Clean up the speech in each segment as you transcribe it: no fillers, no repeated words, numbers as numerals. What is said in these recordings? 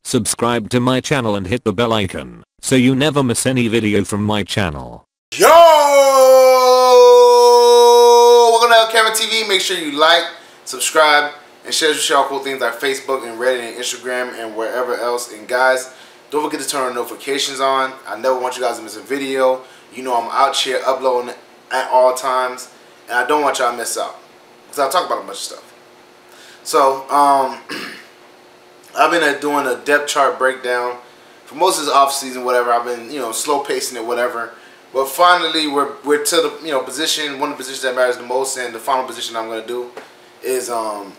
Subscribe to my channel and hit the bell icon so you never miss any video from my channel. Yo! Welcome to LCameraTV. Make sure you like, subscribe, and share all cool things like Facebook and Reddit and Instagram and wherever else. And guys, don't forget to turn notifications on. I never want you guys to miss a video. You know I'm out here uploading at all times, and I don't want y'all to miss out because I'll talk about a bunch of stuff. So, I've been doing a depth chart breakdown for most of this off season, whatever. I've been, slow pacing it, whatever. But finally, we're to the position, one of the positions that matters the most, and the final position I'm gonna do is the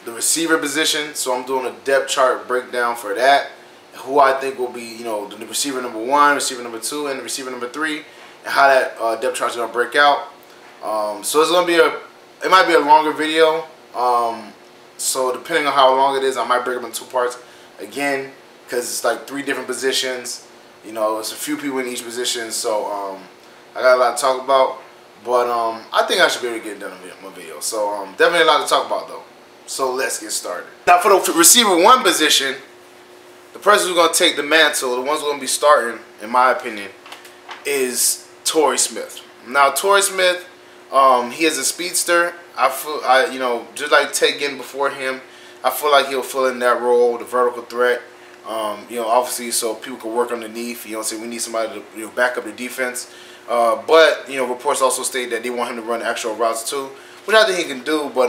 receiver position. So I'm doing a depth chart breakdown for that. Who I think will be, the receiver number 1, receiver number 2, and the receiver number 3, and how that depth chart is gonna break out. So it's gonna be it might be a longer video. So depending on how long it is, I might break them in 2 parts again, because it's like 3 different positions. It's a few people in each position, so I got a lot to talk about. But I think I should be able to get it done in my video. So definitely a lot to talk about though. So let's get started. Now for the receiver 1 position, the person who's gonna take the mantle, the ones who's gonna be starting, in my opinion, is Torrey Smith. Now Torrey Smith, he is a speedster. Just like Ted Ginn before him, I feel like he'll fill in that role, the vertical threat. Obviously, so people can work underneath. We need somebody to back up the defense. But reports also state that they want him to run actual routes too, which I think he can do. But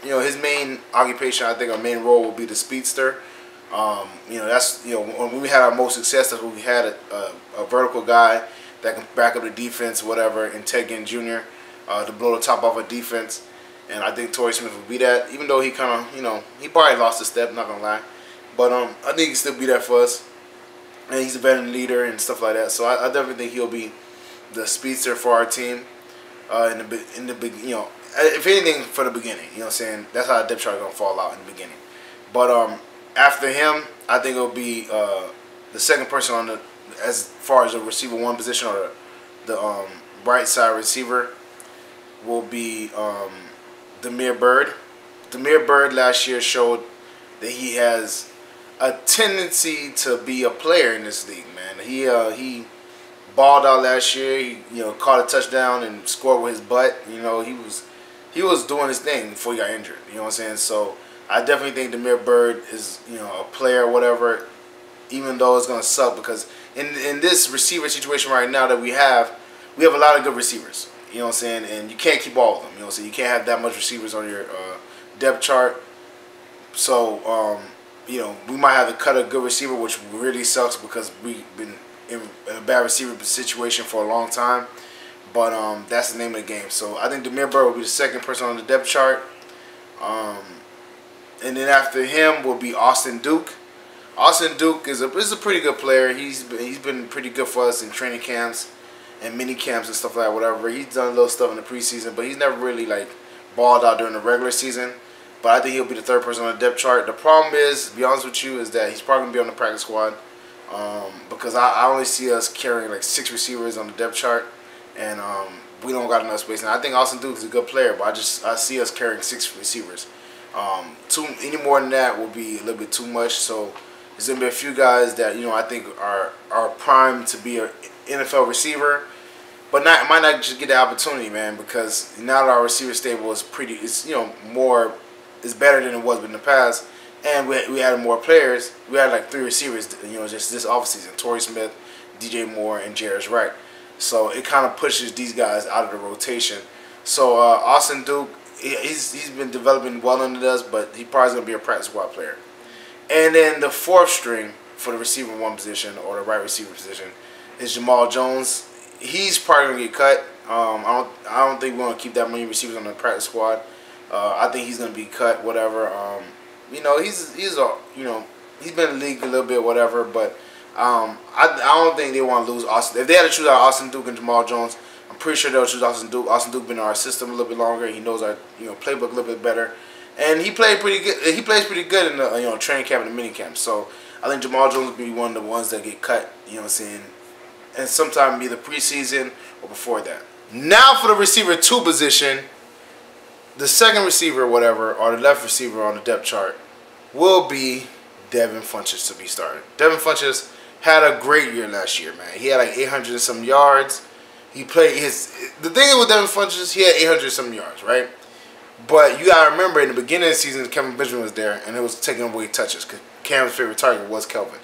his main occupation, I think, our main role will be the speedster. That's when we had our most success, that's when we had a vertical guy that can back up the defense, whatever, and Ted Ginn Jr. To blow the top off a defense. And I think Torrey Smith will be that, even though he kind of, he probably lost a step, not gonna lie. But I think he can still be that for us. And he's a veteran leader and stuff like that. So I definitely think he'll be the speedster for our team in the big, if anything, for the beginning. You know what I'm saying? That's how the depth chart is gonna fall out in the beginning. But after him, I think it'll be the second person on the, as far as the receiver 1 position, or the right side receiver, will be Damiere Byrd. Damiere Byrd last year showed that he has a tendency to be a player in this league, man. He balled out last year. He caught a touchdown and scored with his butt. He was doing his thing before he got injured. You know what I'm saying? So I definitely think Damiere Byrd is a player or whatever, even though it's gonna suck because in this receiver situation right now that we have a lot of good receivers. You know what I'm saying? And you can't keep all of them. You know what I'm saying? You can't have that much receivers on your depth chart. So, we might have to cut a good receiver, which really sucks because we've been in a bad receiver situation for a long time. But that's the name of the game. So I think Damiere Byrd will be the second person on the depth chart. And then after him will be Austin Duke. Austin Duke is a pretty good player. He's been pretty good for us in training camps and mini camps and stuff like that, whatever. He's done a little stuff in the preseason, but he's never really balled out during the regular season. But I think he'll be the third person on the depth chart. The problem is, to be honest with you, is that he's probably gonna be on the practice squad because I only see us carrying 6 receivers on the depth chart, and we don't got enough space. And I think Austin Duke is a good player, but I see us carrying 6 receivers. Any more than that will be a little bit too much. So there's gonna be a few guys that I think are primed to be an NFL receiver, but might not just get the opportunity, man, because now that our receiver stable is is better than it was in the past, and we added more players. We had 3 receivers, just this offseason: Torrey Smith, DJ Moore, and Jarius Wright. So it kind of pushes these guys out of the rotation. So Austin Duke, he's been developing well under us, but he probably is gonna be a practice squad player. And then the 4th string for the receiver 1 position, or the right receiver position, is Jamal Jones. He's probably gonna get cut. I don't think we're gonna keep that many receivers on the practice squad. I think he's gonna be cut, whatever. He's been in the league a little bit, whatever. But I don't think they want to lose Austin. If they had to choose out Austin Duke and Jamal Jones, I'm pretty sure they'll choose Austin Duke. Austin Duke been in our system a little bit longer. He knows our playbook a little bit better, and he played pretty good. He plays pretty good in the training camp and the mini camp. So I think Jamal Jones will be one of the ones that get cut. You know what I'm saying? And sometime either preseason or before that. Now for the receiver 2 position, the second receiver, whatever, or the left receiver on the depth chart, will be Devin Funchess to be starting. Devin Funchess had a great year last year, man. He had like 800 and some yards. He played the thing with Devin Funchess, he had 800 and some yards, right? But you gotta remember, in the beginning of the season, Kevin Benjamin was there, and it was taking away touches because Cam's favorite target was Kelvin.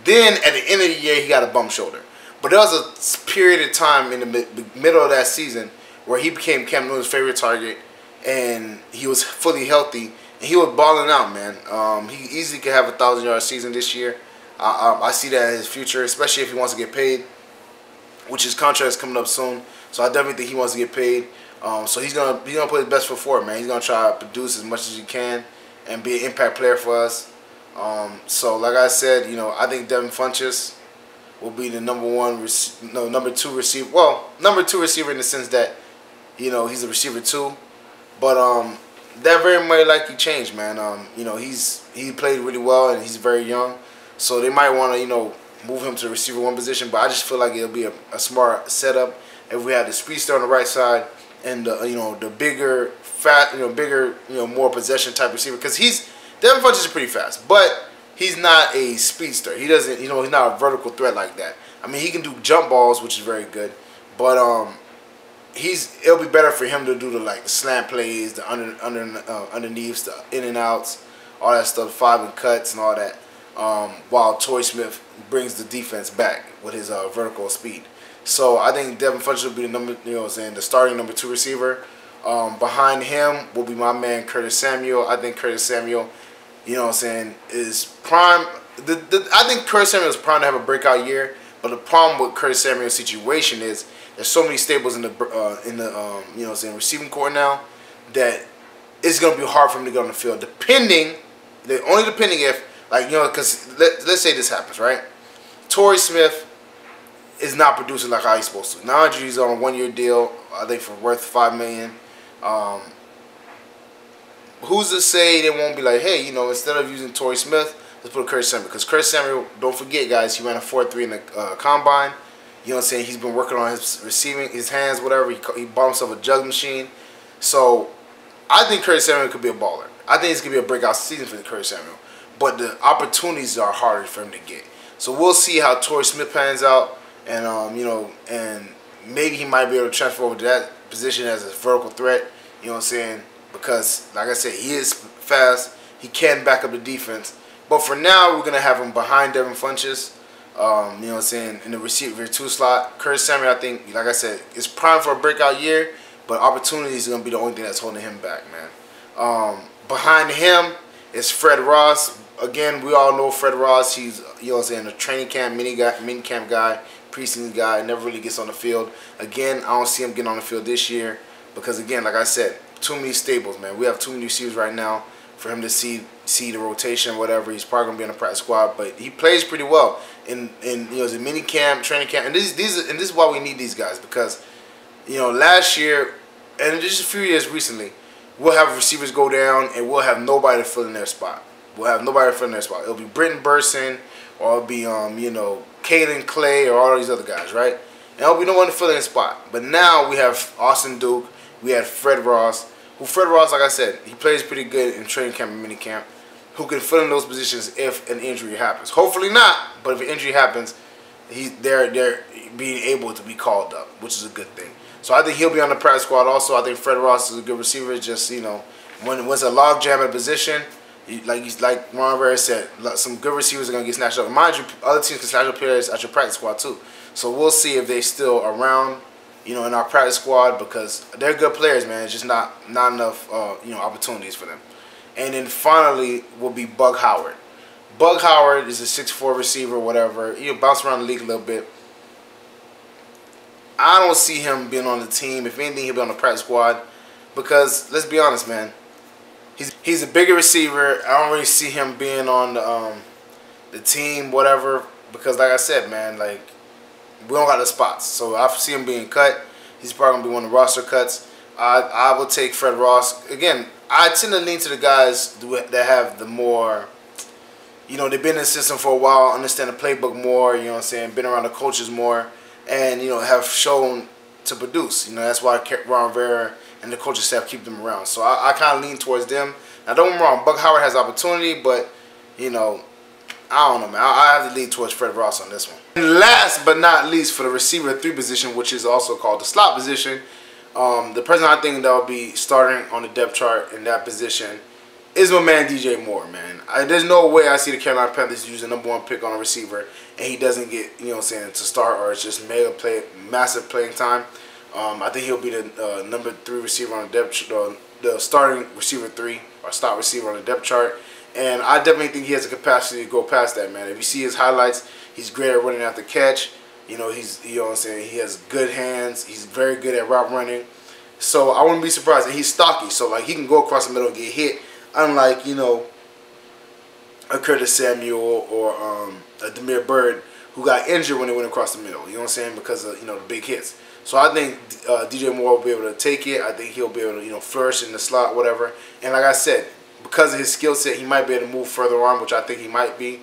Then at the end of the year, he got a bum shoulder. But there was a period of time in the middle of that season where he became Cam Newton's favorite target, and he was fully healthy, and he was balling out, man. He easily could have a 1,000-yard season this year. I see that in his future, especially if he wants to get paid, which his contract is coming up soon. So I definitely think he wants to get paid. So he's gonna put his best foot forward, man. He's gonna try to produce as much as he can and be an impact player for us. So like I said, I think Devin Funchess will be the number two receiver. Well, number 2 receiver in the sense that, he's a receiver too. But that very much likely change, man. He played really well and he's very young, so they might want to move him to the receiver 1 position. But I just feel like it'll be a smart setup if we had the speedster on the right side and the bigger, more possession type receiver, because Devin Funchess is pretty fast, but he's not a speedster. He doesn't, he's not a vertical threat like that. I mean, he can do jump balls, which is very good, but it'll be better for him to do the slant plays, the underneaths, the in and outs, all that stuff, 5 and cuts and all that. While Torrey Smith brings the defense back with his vertical speed. So I think Devin Funchess will be the starting number 2 receiver. Behind him will be my man Curtis Samuel. I think Curtis Samuel, is prime. I think Curtis Samuel is prime to have a breakout year. But the problem with Curtis Samuel's situation is there's so many staples in the receiving core now that it's gonna be hard for him to get on the field. Depending if because let's say this happens, right? Torrey Smith is not producing like how he's supposed to. Now he's on a 1-year deal, I think, for worth $5 million. Who's to say they won't be like, hey, instead of using Torrey Smith, let's put Curtis Samuel. Because Curtis Samuel, don't forget, guys, he ran a 4.3 in the combine. He's been working on his receiving, his hands, whatever. He bought himself a jug machine. So I think Curtis Samuel could be a baller. I think it's going to be a breakout season for Curtis Samuel. But the opportunities are harder for him to get. So we'll see how Torrey Smith pans out. And, and maybe he might be able to transfer over to that position as a vertical threat. Because, like I said, he is fast. He can back up the defense. But for now, we're going to have him behind Devin Funchess. In the receiver 2 slot. Curtis Samuel, I think, like I said, is prime for a breakout year. But opportunities are going to be the only thing that's holding him back, man. Behind him is Fred Ross. Again, we all know Fred Ross. He's, a training camp, mini camp guy, preseason guy, never really gets on the field. Again, I don't see him getting on the field this year because, again, like I said, too many staples, man. We have too many receivers right now for him to see the rotation, whatever. He's probably gonna be on the practice squad, but he plays pretty well in the mini camp, training camp, and this is why we need these guys, because last year and just a few years recently, we'll have receivers go down and we'll have nobody to fill in their spot. It'll be Britton Burson, or it'll be Caden Clay, or all these other guys, right? And there'll be no one to fill in their spot. But now we have Austin Duke, we have Fred Ross. Fred Ross, like I said, he plays pretty good in training camp and mini camp, who can fill in those positions if an injury happens. Hopefully not, but if an injury happens, they're being able to be called up, which is a good thing. So I think he'll be on the practice squad also. I think Fred Ross is a good receiver. Just, when it's a log jam at a position, like Ron Rivera said, some good receivers are going to get snatched up. Mind you, other teams can snatch up players at your practice squad too. So we'll see if they're still around, in our practice squad, because they're good players, man. It's just not enough, opportunities for them. And then finally will be Bug Howard. Bug Howard is a 6'4" receiver, whatever. He'll bounce around the league a little bit. I don't see him being on the team. If anything, he'll be on the practice squad, because let's be honest, man. He's a bigger receiver. I don't really see him being on the team, whatever, because like I said, man, we don't got the spots. So I see him being cut. He's probably going to be one of the roster cuts. I will take Fred Ross. Again, I tend to lean to the guys that have the more, they've been in the system for a while, understand the playbook more, been around the coaches more, and, have shown to produce. That's why Ron Rivera and the coaching staff keep them around. So I kind of lean towards them. Now, don't get me wrong, Buck Howard has opportunity, but, I don't know, man. I have to lean towards Fred Ross on this one. And last but not least, for the receiver 3 position, which is also called the slot position, the person I think that will be starting on the depth chart in that position is my man DJ Moore, man. There's no way I see the Carolina Panthers use the #1 pick on a receiver and he doesn't get, you know what I'm saying, to start, or it's just massive playing time. I think he'll be the #3 receiver on the depth chart, the starting receiver 3 or slot receiver on the depth chart. And I definitely think he has the capacity to go past that, man. If you see his highlights, he's great at running after catch. You know, you know what I'm saying, he has good hands. He's very good at route running. So I wouldn't be surprised. And he's stocky, so like he can go across the middle and get hit. Unlike, you know, a Curtis Samuel or a Demir Bird, who got injured when they went across the middle. You know what I'm saying? Because of, you know, the big hits. So I think DJ Moore will be able to take it. I think he'll be able to, you know, flourish in the slot, whatever. And like I said, because of his skill set, he might be able to move further on, which I think he might be.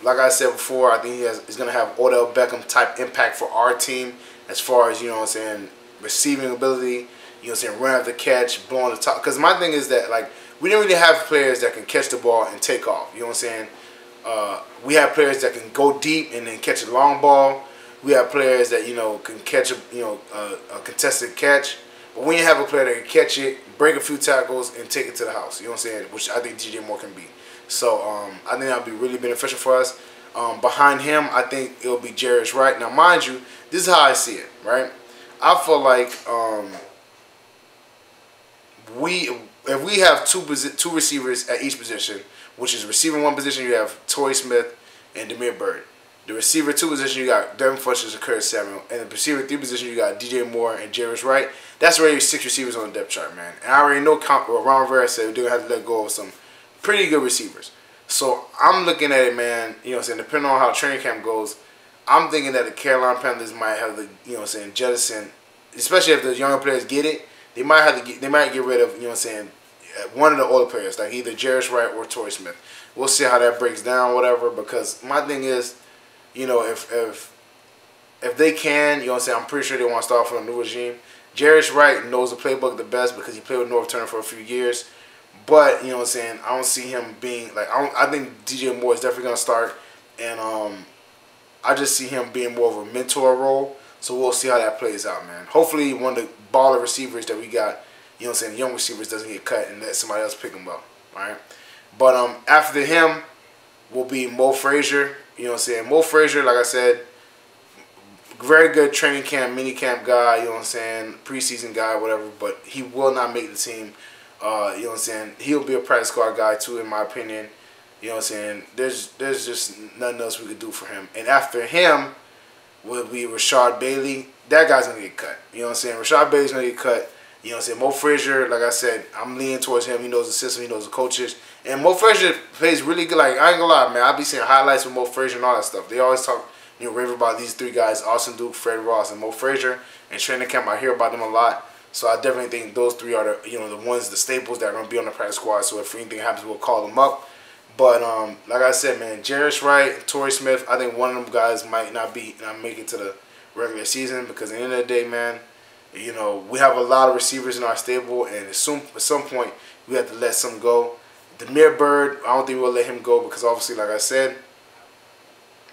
Like I said before, I think he's going to have Odell Beckham type impact for our team as far as, you know what I'm saying, receiving ability, you know what I'm saying, run after catch, blowing the top. Because my thing is that, like, we didn't really have players that can catch the ball and take off. You know what I'm saying? We have players that can go deep and then catch a long ball. We have players that, you know, can catch a contested catch. But when you have a player that can catch it, break a few tackles, and take it to the house, you know what I'm saying? Which I think DJ Moore can be. So I think that'll be really beneficial for us. Behind him, I think it'll be Jarius Wright. Now, mind you, this is how I see it, right? I feel like if we have two receivers at each position, which is receiver 1 position, you have Torrey Smith and Demir Bird. The receiver 2 position, you got Devin Funchess and Curtis Samuel. And the receiver 3 position, you got DJ Moore and Jarius Wright. That's already 6 receivers on the depth chart, man. And I already know Ron Rivera said we're going to have to let go of some pretty good receivers. So I'm looking at it, man, you know what I'm saying, depending on how training camp goes, I'm thinking that the Carolina Panthers might have the, you know what I'm saying, jettison, especially if the younger players get it, they might get rid of, you know what I'm saying, one of the older players, like either Jarius Wright or Torrey Smith. We'll see how that breaks down, whatever, because my thing is, you know, if they can, you know what I'm saying, I'm pretty sure they want to start from a new regime. Jarius Wright knows the playbook the best because he played with North Turner for a few years. But, you know what I'm saying, I don't see him being, like, I think DJ Moore is definitely going to start. And I just see him being more of a mentor role. So we'll see how that plays out, man. Hopefully one of the baller receivers that we got, you know what I'm saying, young receivers doesn't get cut and let somebody else pick him up, all right? But after him will be Mo Frazier. You know what I'm saying? Mo Frazier, like I said, very good training camp, mini camp guy, you know what I'm saying, preseason guy, whatever, but he will not make the team. You know what I'm saying? He'll be a practice squad guy too, in my opinion. You know what I'm saying? There's just nothing else we could do for him. And after him will be Rashad Bailey. That guy's going to get cut. You know what I'm saying? Rashad Bailey's going to get cut. You know what I'm saying? Mo Frazier, like I said, I'm leaning towards him. He knows the system. He knows the coaches. And Mo Frazier plays really good. Like, I ain't going to lie, man. I'll be seeing highlights with Mo Frazier and all that stuff. They always talk, you know, rave about these 3 guys, Austin Duke, Fred Ross, and Mo Frazier. And training camp, I hear about them a lot. So I definitely think those 3 are the, you know, the ones, the staples that are going to be on the practice squad. So if anything happens, we'll call them up. But like I said, man, Jarius Wright, Torrey Smith, I think one of them guys might not make it to the regular season, because at the end of the day, man, you know, we have a lot of receivers in our stable, and at some point we have to let some go. Demir Bird, I don't think we'll let him go, because obviously, like I said,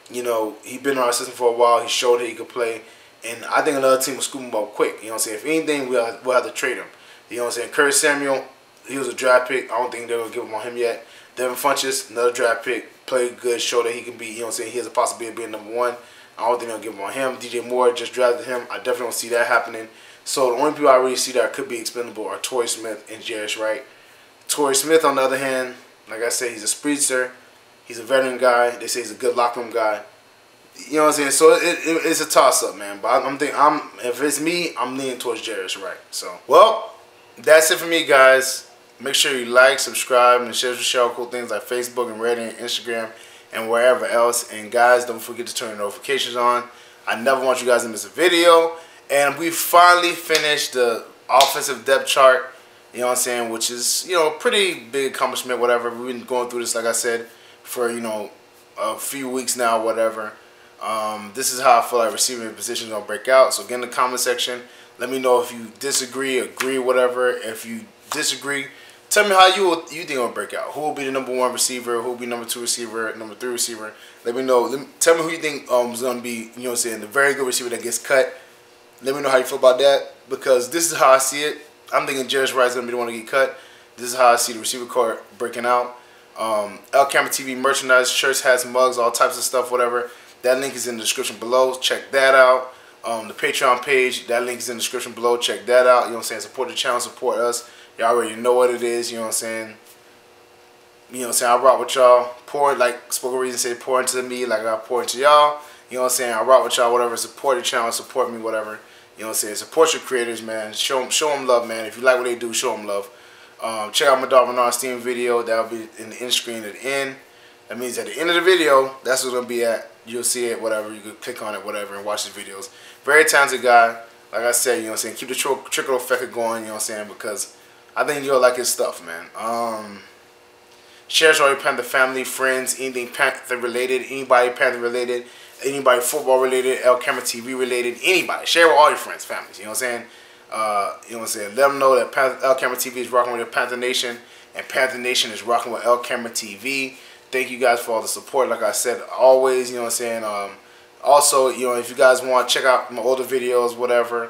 you know, he's been in our system for a while. He showed that he could play. And I think another team will scoop him up quick. You know what I'm saying? If anything, we'll have to trade him. You know what I'm saying? Curtis Samuel, he was a draft pick. I don't think they're going to give him on him yet. Devin Funchess, another draft pick, played good, showed that he can be, you know what I'm saying, he has a possibility of being #1. I don't think they'll give him on him. DJ Moore just drafted him. I definitely don't see that happening. So the only people I really see that could be expendable are Torrey Smith and Jarius Wright. Torrey Smith, on the other hand, like I said, he's a speedster. He's a veteran guy. They say he's a good locker room guy. You know what I'm saying? So it's a toss-up, man. But if it's me, I'm leaning towards Jarius Wright. So, well, that's it for me, guys. Make sure you like, subscribe, and share cool things like Facebook and Reddit and Instagram and wherever else. And, guys, don't forget to turn your notifications on. I never want you guys to miss a video. And we finally finished the offensive depth chart, you know what I'm saying, which is, you know, a pretty big accomplishment, whatever. We've been going through this, like I said, for, you know, a few weeks now, whatever. This is how I feel like receiving position is going to break out. So get in the comment section. Let me know if you disagree, agree, whatever. If you disagree, Tell me how you think it'll break out. Who will be the #1 receiver? Who will be #2 receiver? #3 receiver? Let me know. Tell me who you think is gonna be. You know what I'm saying? The very good receiver that gets cut. Let me know how you feel about that, because this is how I see it. I'm thinking Judge Wright's gonna be the one to get cut. This is how I see the receiver core breaking out. LCameraTV merchandise, shirts, hats, mugs, all types of stuff, whatever. That link is in the description below. Check that out. The Patreon page, that link is in the description below. Check that out. You know what I'm saying? Support the channel, support us. Y'all already know what it is. You know what I'm saying? You know what I'm saying? I rock with y'all. Pour, like Spoken Reason said, pour into me like I pour into y'all. You know what I'm saying? I rock with y'all, whatever. Support the channel, support me, whatever. You know what I'm saying? Support your creators, man. Show them love, man. If you like what they do, show them love. Check out my dog Renard Steam video. That'll be in the end screen at the end. That means at the end of the video, that's what's gonna be at. You'll see it, whatever. You can click on it, whatever, and watch his videos. Very talented guy. Like I said, you know what I'm saying? Keep the trickle effect going, you know what I'm saying? Because I think you'll like his stuff, man. Share all your Panther family, friends, anything Panther related, anybody Panther related, anybody football related, LCameraTV related, anybody. Share with all your friends, families, you know what I'm saying? You know what I'm saying? Let them know that LCameraTV is rocking with the Panther Nation, and Panther Nation is rocking with LCameraTV. Thank you guys for all the support. Like I said, always, you know what I'm saying? Also, you know, if you guys want to check out my older videos, whatever,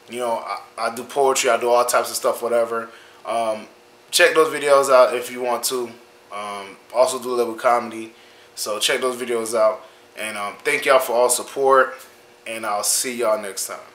you know, I do poetry, I do all types of stuff, whatever. Check those videos out if you want to. Also do a little comedy. So check those videos out. And thank y'all for all support. And I'll see y'all next time.